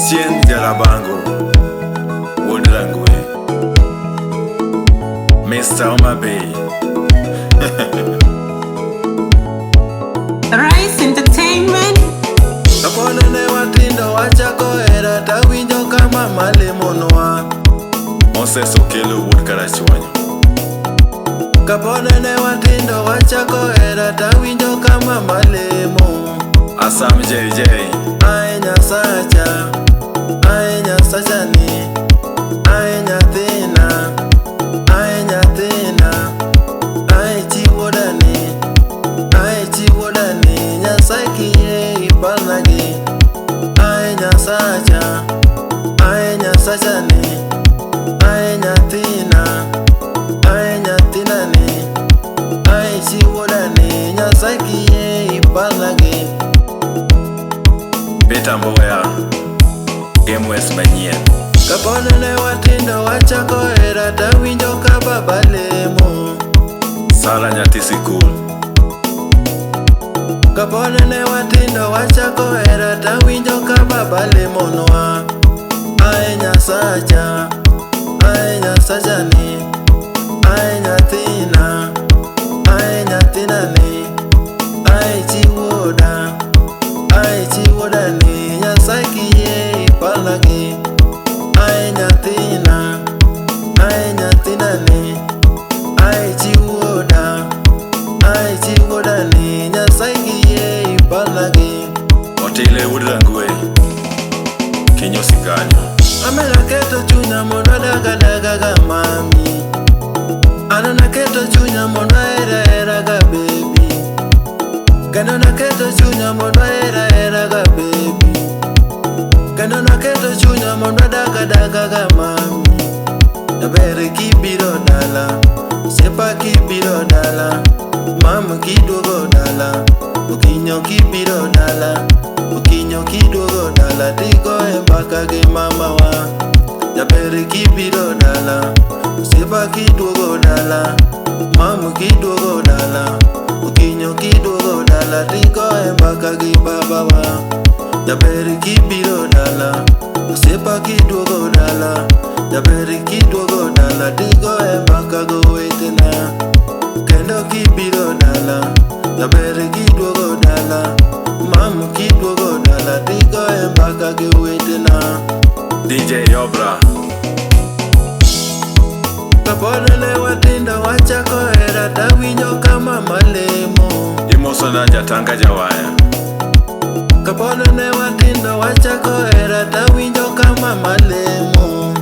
Sien Jalabango, Woodrangue, Mr. Omabe. Rice Entertainment. Kapone ne watindo wachako era tawinjo kama malemonwa. Moses Okelo Wood Karachuonyo. Kapone ne watindo wachako era tawinjo kama malemo. Asam JJ. Ai Nyasacha, ai Nyasacha ni, ai nyathina, ai nyathina, ai chiwodani, ai chiwodani, Nyasaye kiyie ipalnagi. Ai Nyasacha, ai Nyasacha ni, ai nyathina, ai nyathina ni, ai chiwodani, Nyasaye kiyie ipalnagi. Peter Mboya, Game West manyien. Kapone ne watindo wachako era tawinjo ka baba lemo. Sara nyathi sikul. Kapone ne watindo wachako era tawinjo ka baba lemonwa. Ai Nyasacha, ai Nyasacha ni, ai nyathina, ai nyathina ni, ai chiwoda, ai chiwodani, Nyasaye kiyie ipalnagi. Ai nyathina, ai nyathina ni, ai chiwoda, ai chiwodani, Nyasaye kiyie ipalnagi. Otile Woodrangue, Kinyo Sikanyo. Amena keto chunya mondo daga ga mami. Anana keto chunya mondo era ga baby. Kendo naketo chunya mondo era ga baby. Kendo naketo chunya mondo daga ga mami. Dabere kibiro dala, sepa kibiro dala, mam kiduogo dala, okinyo kibiro dala, okinyo kiduogo dala, tigo mbaka gi mama wa. Dabere kibiro dala, sepa kiduogo dala, mam kiduogo dala, okinyo kiduogo dala, tigo mbaka gi baba wa. Dabere kibiro dala, sepa kiduogo dala, dabere kiduogo dala, tigo mbaka go wetena. Kendo kibiro dala, dabere kiduogo dala, mam kiduogo dala, tigo mbaka gi wetena. DJ Obra. Kapone ne watindo wachako era tawinjo kama malemo. Imosona jatanga jawaya. Kapone ne watindo wachako era tawinjo kama malemo.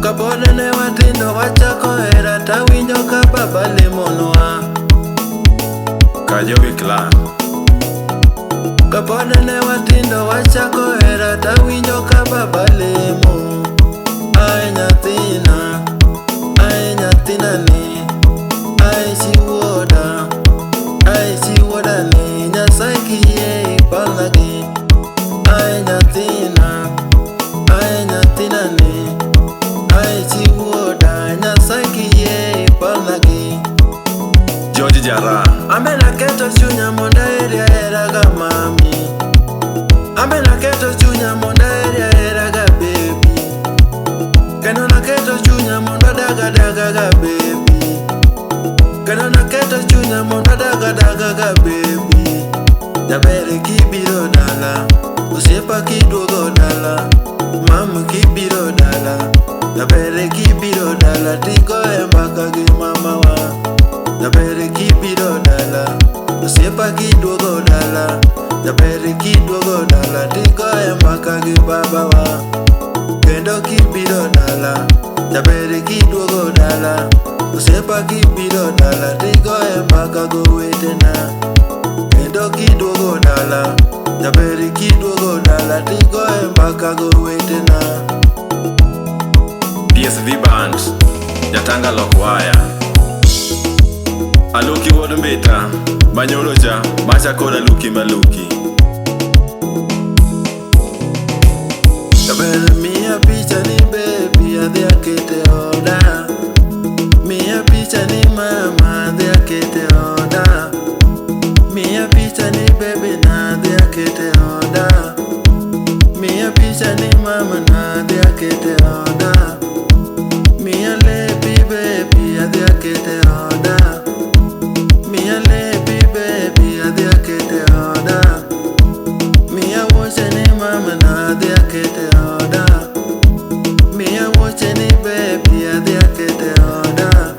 Kapone ne watindo wachako era tawinjo ka baba lemonwa. Kajobi Clan. Kapone ne watindo wachako era tawinjo ka baba lemo. Ai nyathina, ai nyathina ni, ai chiwoda, ai chiwodani, Nyasaye kiyie ipalnagi. Ai nyathina, ai nyathina ni, ai chiwoda, Nyasaye kiyie ipalnagi. George Jara. Amena keto chunya mondo era ga mami. Amena keto chunya mondo era ga baby. Kendo naketo chunya mondo daga ga baby. Kendo naketo chunya mondo daga ga baby. Dabere kibiro dala, osiepa kiduogo dala, mam kibiro dala, dabere kibiro dala, tigo mbaka gi mama wa. Dabere kibiro dala, osiepa kiduogo dala, dabere kiduogo dala, tigo mbaka gi baba wa. Kendo kibiro dala, dabere kiduogo dala, osiepa kibiro dala, tigo mbaka go wetena. Kendo kiduogo dala, dabere kiduogo dala, tigo mbaka go wetena. DSV Band, Jatanga Lokwaya. Aluki Wod Mbita, Manyoloja, Macha koda Luki Maluki. Dabere miya picha ni baby, adhi akete oda. Miya picha ni mama, adhi akete oda. Miya picha ni baby, na adhi akete kete oda. Mia lepi baby adhi kete oda. Mia woche ni mama na adhi kete oda. Mia woche ni baby adhi kete oda.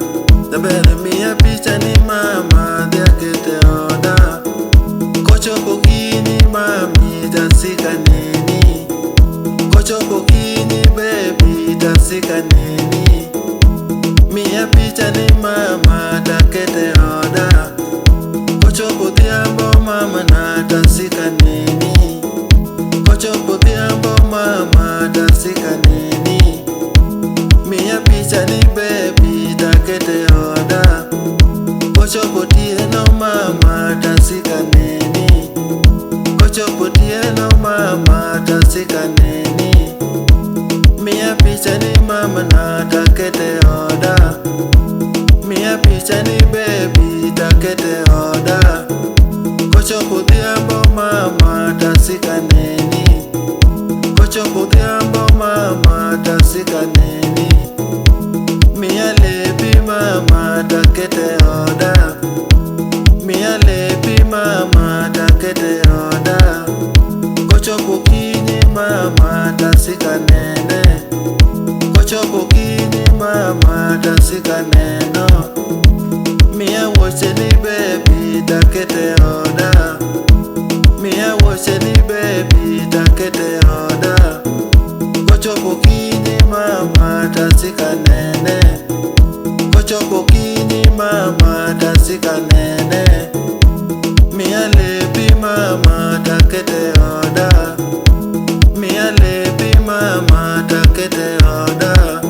Dabere mia picha ni mama adhi kete oda. Kochopo kini mami tasika nini. Kochopo kini baby tasika nini. Mia picha ni mama takete oda. Kochopo dhiambo mama na tasika nini. Kochopo dhiambo mama tasika nini. Mia picha ni baby takete oda. Kochopo tieno mama tasika nini. Kochopo tieno mama tasika nini. Mia picha ni mama na takete oda. Mia picha ni baby takete oda. Kochopo dhiambo mama tasika nini. Kochopo dhiambo mama tasika nini. Mia lepi mama takete oda. Mia lepi mama takete oda. Kochopo kini mama tasika nene. Kochopo kini mama tasika neno. Mia woche ni baby takete oda. Mia woche ni baby takete oda. Kochopo kini mama tasika nene. Kochopo kini mama tasika nene. Mia lepi mama takete oda. Mia lepi mama takete oda.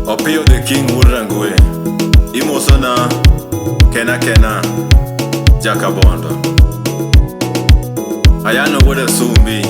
Opio the king urangwe. Imosona kena kena Jakabondo. Ayano wode sumbi.